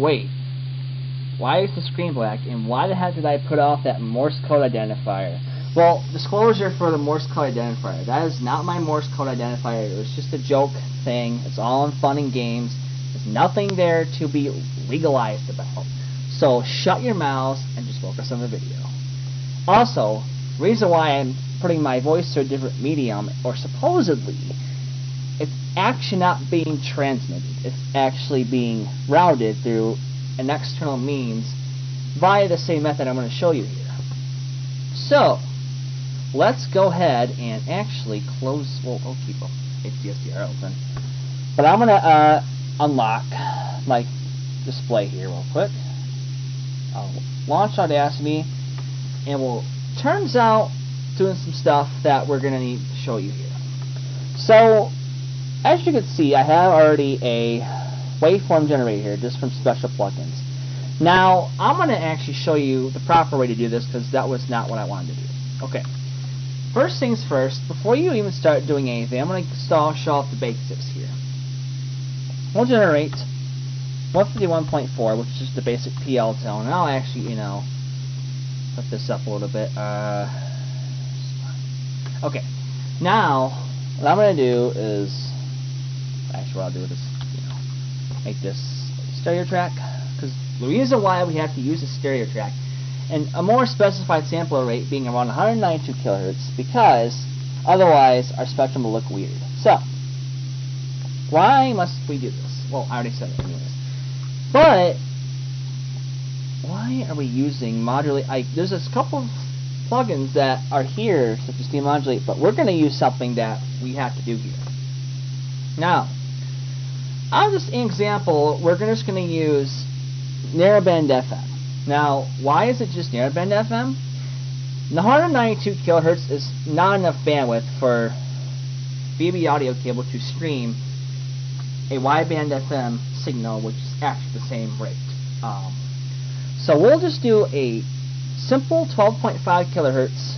wait, why is the screen black, and why the heck did I put off that Morse code identifier? Well, disclosure for the Morse code identifier. That is not my Morse code identifier. It was just a joke thing. It's all in fun and games. There's nothing there to be legalized about. So shut your mouths and just focus on the video. Also, reason why I'm putting my voice to a different medium, or supposedly, it's actually not being transmitted. It's actually being routed through an external means via the same method I'm going to show you here. So, let's go ahead and actually close, well, I'll keep HDSDR open. But I'm going to unlock my display here real quick. I'll launch Audacity, and we'll, turns out, doing some stuff that we're going to need to show you here. So, as you can see, I have already a waveform generator here, just from special plugins. Now, I'm going to actually show you the proper way to do this, because that was not what I wanted to do. Okay. First things first, before you even start doing anything, I'm going to show off the basics here. We'll generate 151.4, which is just the basic PL tone, and I'll actually, you know, put this up a little bit. Okay. Now, what I'm going to do is, actually what I'll do is, you know, make this a stereo track, because the reason why we have to use a stereo track and a more specified sampler rate being around 192 kilohertz, because otherwise our spectrum will look weird. So, why must we do this? Well, I already said it anyways. But why are we using modulate? There's a couple of plugins that are here, such as demodulate, but we're going to use something that we have to do here. Now, on this example, we're just going to use narrowband FM. Now, why is it just narrowband FM? The 192 kilohertz is not enough bandwidth for BB audio cable to stream a wideband FM signal, which is actually the same rate. So we'll just do a simple 12.5 kilohertz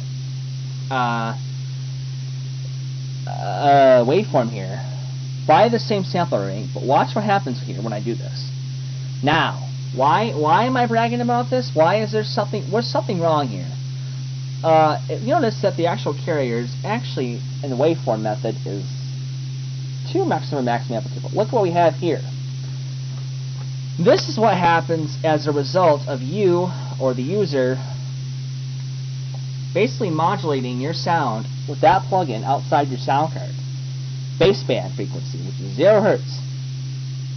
waveform here by the same sampler rate, but watch what happens here when I do this. Now, why am I bragging about this? Why is there something? What's something wrong here? You notice that the actual carriers actually in the waveform method is 2 maximum amplitude. But look what we have here. This is what happens as a result of you or the user basically modulating your sound with that plugin outside your sound card. Baseband frequency, which is 0 hertz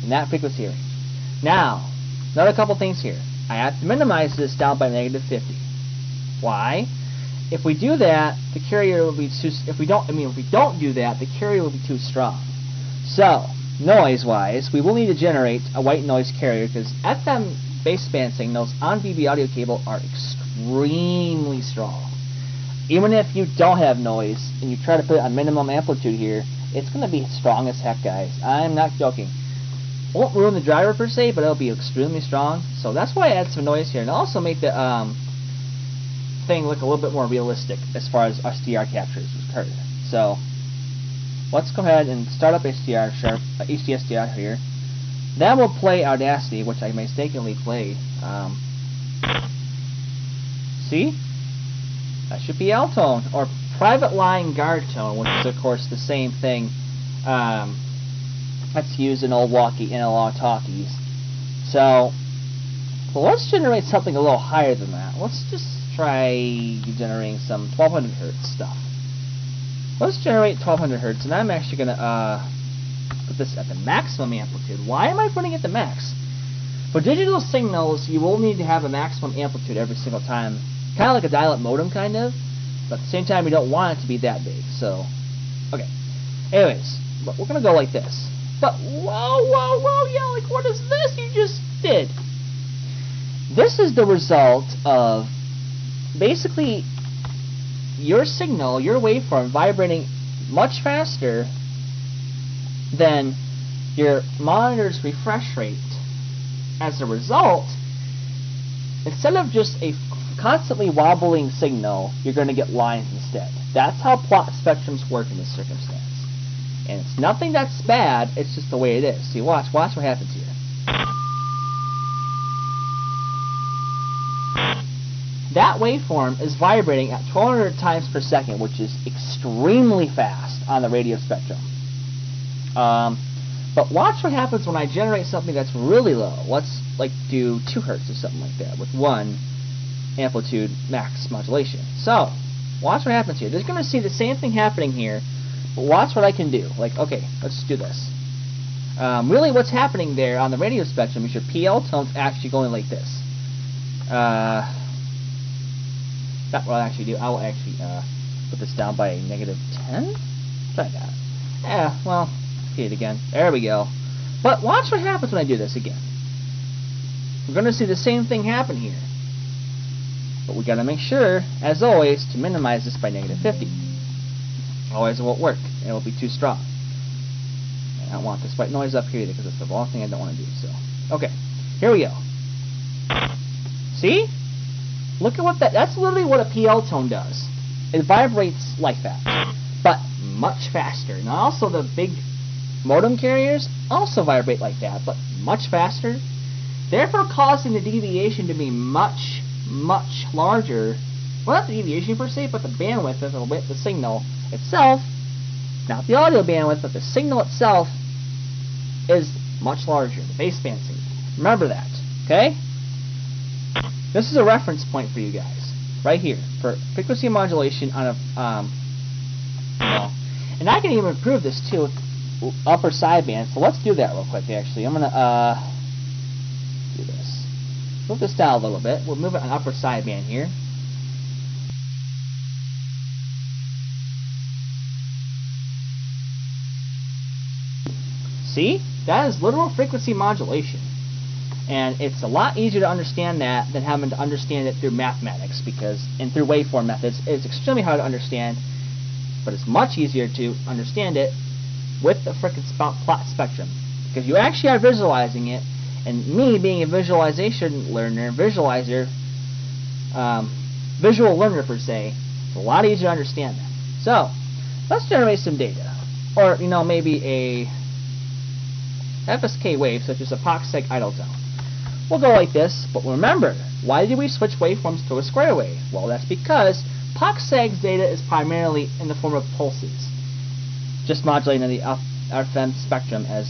in that frequency range. Now, another couple things here. I have to minimize this down by -50. Why? If we do that, the carrier will be too. If we don't do that, the carrier will be too strong. So, noise-wise, we will need to generate a white noise carrier, because FM baseband signals on BB audio cable are extremely strong. Even if you don't have noise and you try to put it on minimum amplitude here, it's going to be strong as heck, guys. I'm not joking. It won't ruin the driver per se, but it'll be extremely strong. So that's why I add some noise here, and also make the thing look a little bit more realistic as far as SDR capture is concerned. So let's go ahead and start up HDSDR here. That will play Audacity, which I mistakenly played. See? That should be L-tone, or private line guard tone, which is of course the same thing that's used in old walkie analog talkies. So, well, let's generate something a little higher than that. Let's just try generating some 1200 hertz stuff. Let's generate 1200 hertz, and I'm actually going to put this at the maximum amplitude. Why am I putting it at the max? For digital signals, you will need to have a maximum amplitude every single time. Kind of like a dial-up modem, kind of. But at the same time, we don't want it to be that big. So, okay. Anyways, but we're going to go like this. But, whoa, yeah, like what is this you just did? This is the result of basically your signal, your waveform, vibrating much faster than your monitor's refresh rate. As a result, instead of just a constantly wobbling signal, you're going to get lines instead. That's how plot spectrums work in this circumstance. And it's nothing that's bad, it's just the way it is. See, watch what happens here. that waveform is vibrating at 1200 times per second, which is extremely fast on the radio spectrum. But watch what happens when I generate something that's really low. Let's like do 2 Hertz or something like that with 1 amplitude max modulation. So watch what happens here. They're going to see the same thing happening here, but watch what I can do. Like, okay, let's do this. Really what's happening there on the radio spectrum is your PL tone's actually going like this. That's what I'll actually do. I will actually put this down by a -10. Try that. Yeah, well, repeat it again. There we go. But watch what happens when I do this again. We're going to see the same thing happen here. But we got to make sure, as always, to minimize this by -50. Otherwise it won't work. It will be too strong. And I don't want this white noise up here either, because it's the wrong thing I don't want to do. So, okay, here we go. See? Look at what that's literally what a PL tone does. It vibrates like that, but much faster. Now also the big modem carriers also vibrate like that, but much faster, therefore causing the deviation to be much, much larger. Well, not the deviation per se, but the bandwidth of the signal itself, not the audio bandwidth, but the signal itself is much larger, the baseband signal. Remember that, okay? This is a reference point for you guys, right here, for frequency modulation on a, and I can even improve this too with upper sideband. So let's do that real quick. Actually, I'm gonna do this. Move this down a little bit. We'll move it on upper sideband here. See, that is literal frequency modulation. And it's a lot easier to understand that than having to understand it through mathematics, and through waveform methods. It's extremely hard to understand, but it's much easier to understand it with the frickin' plot spectrum, because you actually are visualizing it, and me being a visualization learner, visualizer, visual learner per se, it's a lot easier to understand that. So, let's generate some data, or maybe a FSK wave such as a Pox-seg idle tone. We'll go like this, but remember, why did we switch waveforms to a square wave? Well, that's because Pox-seg's data is primarily in the form of pulses, just modulating in the FM spectrum as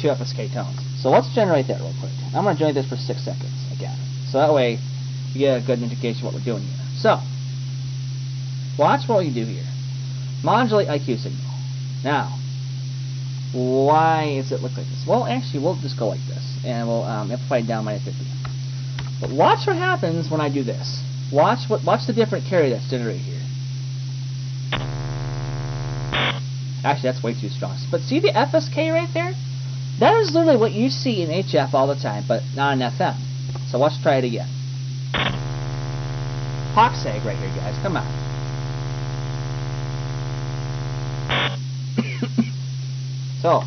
2 FSK tones. So let's generate that real quick. I'm going to generate this for 6 seconds again, so that way you get a good indication of what we're doing here. So, watch what we do here. Modulate IQ signal. Now, why does it look like this? Well, actually, we'll just go like this, and we'll amplify it down -50. But watch what happens when I do this. Watch the different carrier that's generated here. Actually, that's way too strong. But see the FSK right there? That is literally what you see in HF all the time, but not in FM. So let's try it again. Pox-seg right here, guys. Come on. So,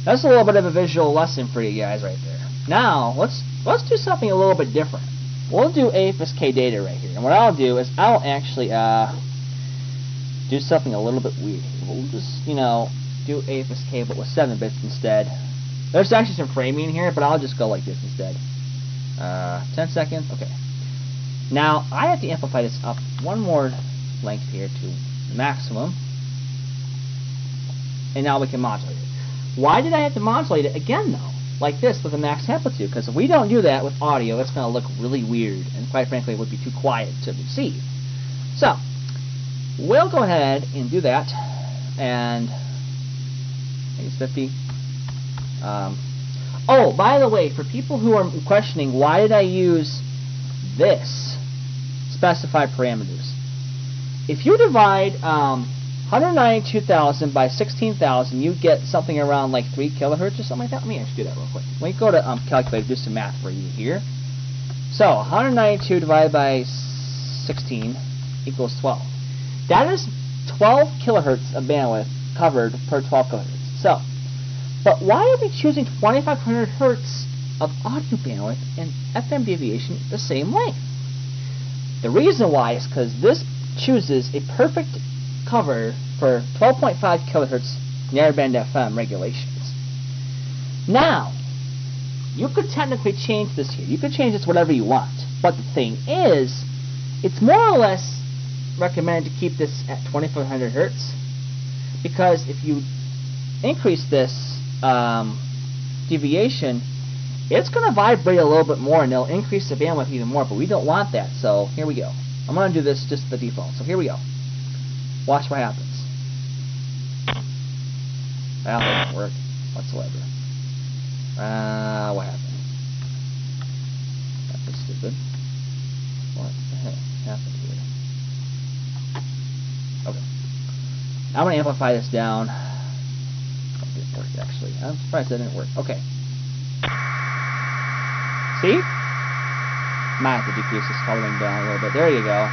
that's a little bit of a visual lesson for you guys right there. Now, let's do something a little bit different. We'll do AFSK data right here. And what I'll do is I'll actually do something a little bit weird. We'll just, do AFSK but with 7 bits instead. There's actually some framing here, but I'll just go like this instead. 10 seconds. Okay. Now, I have to amplify this up one more length here to maximum. And now we can modulate it. Why did I have to modulate it again, though? Like this with a max amplitude? Because if we don't do that with audio, it's going to look really weird, and quite frankly, it would be too quiet to receive. So, we'll go ahead and do that, and I think it's 50. Oh, by the way, for people who are questioning, why did I use this specified parameters? If you divide 192,000 by 16,000, you get something around like 3 kilohertz or something like that. Let me actually do that real quick. Let me go to calculator, do some math for you here. So 192 divided by 16 equals 12. That is 12 kilohertz of bandwidth covered per 12 kilohertz. So, but why are we choosing 2,500 hertz of audio bandwidth and FM deviation the same length? The reason why is because this chooses a perfect cover for 12.5 kilohertz narrowband FM regulations. Now, you could technically change this here. You could change this whatever you want. But the thing is, it's more or less recommended to keep this at 2400 hertz, because if you increase this deviation, it's going to vibrate a little bit more and it'll increase the bandwidth even more, but we don't want that. So here we go. I'm going to do this just the default. So here we go. Watch what happens. Well, that didn't work whatsoever. What happened? That was stupid. What the heck happened here? Okay. I'm going to amplify this down. That didn't work, actually. I'm surprised that didn't work. Okay. See? Might have to decrease this coloring down a little bit. There you go.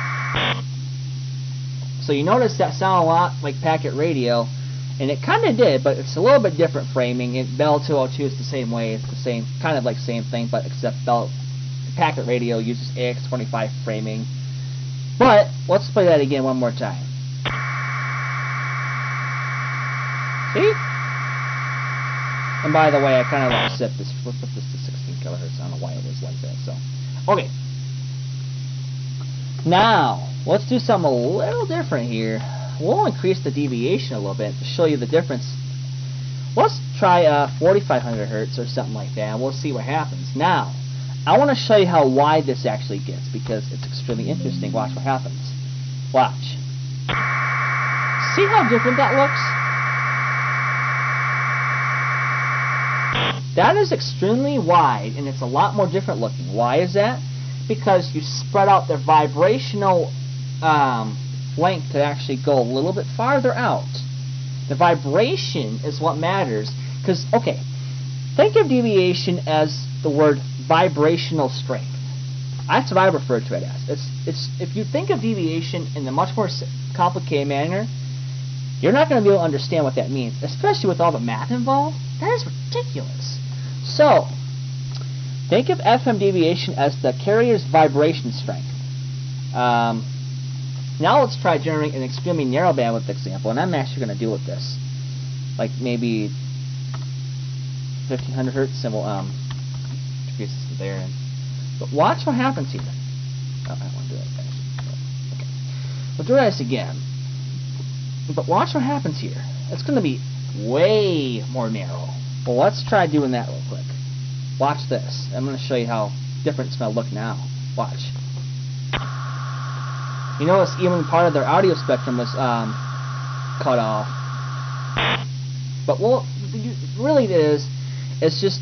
So you notice that sound a lot like packet radio, and it kind of did, but it's a little bit different framing. Bell 202 is the same way. It's the same, kind of like same thing, but except packet radio uses AX25 framing. But let's play that again one more time. See? And by the way, I kind of offset this. Let's put this to 16 kilohertz. I don't know why it was like that. So, okay. Now, let's do something a little different here. We'll increase the deviation a little bit to show you the difference. Let's try 4500 hertz or something like that, and we'll see what happens. Now, I want to show you how wide this actually gets, because it's extremely interesting. Watch what happens. Watch. See how different that looks? That is extremely wide, and it's a lot more different looking. Why is that? Because you spread out the vibrational length to actually go a little bit farther out. The vibration is what matters. Because, okay, think of deviation as the word vibrational strength. That's what I refer to it as. It's if you think of deviation in a much more complicated manner, you're not going to be able to understand what that means, especially with all the math involved. That is ridiculous. So, think of FM deviation as the carrier's vibration strength. Now let's try generating an extremely narrow bandwidth example, and I'm actually going to deal with this. Like maybe 1500 hertz, and we'll decrease this to there. But watch what happens here. Oh, I want to do that. Okay. We'll do this again. But watch what happens here. It's going to be way more narrow. Well, let's try doing that real quick. Watch this. I'm going to show you how different it's going to look now. Watch. You notice even part of their audio spectrum was cut off. But what really it is, it's just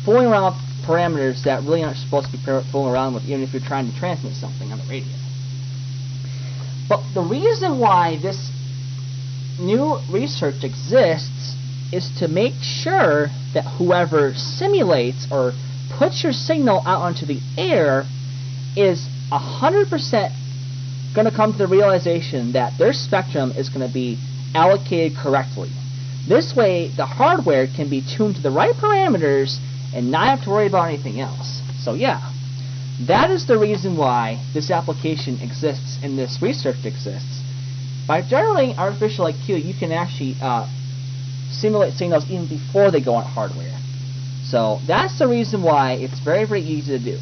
fooling around with parameters that really aren't supposed to be fooling around with, even if you're trying to transmit something on the radio. But the reason why this new research exists is to make sure that whoever simulates or puts your signal out onto the air is 100% going to come to the realization that their spectrum is going to be allocated correctly. This way, the hardware can be tuned to the right parameters and not have to worry about anything else. So yeah, that is the reason why this application exists and this research exists. By generating artificial IQ, you can actually simulate signals even before they go on hardware. So that's the reason why it's very, very easy to do.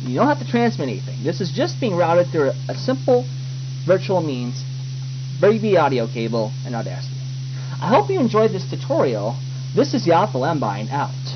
You don't have to transmit anything. This is just being routed through a simple virtual means, VB audio cable, and Audacity. I hope you enjoyed this tutorial. This is Yalpha Lembine out.